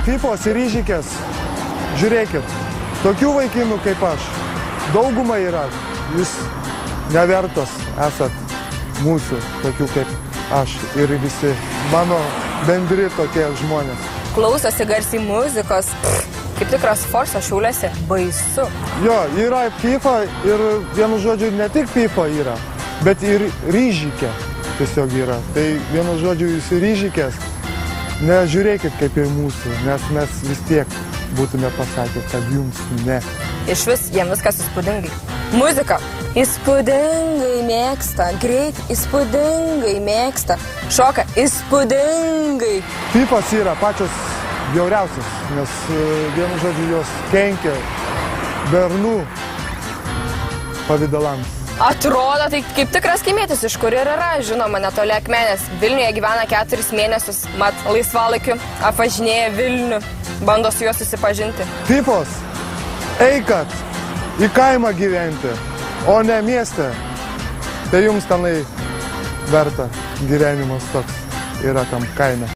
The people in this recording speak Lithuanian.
Fifos ir ryžikės, žiūrėkit, tokių vaikinų kaip aš, dauguma yra, jūs nevertos esat mūsų, tokių kaip aš ir visi mano bendri tokie žmonės. Klausosi garsiai muzikos, kaip tikras forsas Šiauliuose, baisu. Jo, yra FIFA ir vienu žodžiu ne tik FIFA yra, bet ir ryžikė tiesiog yra. Tai vienu žodžiu jūs ryžikės, nežiūrėkit kaip ir mūsų, nes mes vis tiek būtume pasakę, kad jums ne. Iš vis, jiem viskas įspūdingai. Muzika įspūdingai mėgsta, greit įspūdingai mėgsta, šoka įspūdingai. Fifos yra pačios bjauriausios, nes vienu žodžiu jos kenkia bernų pavidalams. Atrodo, tai kaip tikras kaimietis, iš kur ir yra, žinoma, netoli Akmenės. Vilniuje gyvena 4 mėnesius, mat laisvalaikiu apvažinėja Vilnių, bando su juo susipažinti. Fifos, eikat į kaimą gyventi, o ne mieste. Tai jums tenai verta gyvenimas toks yra tam kaime.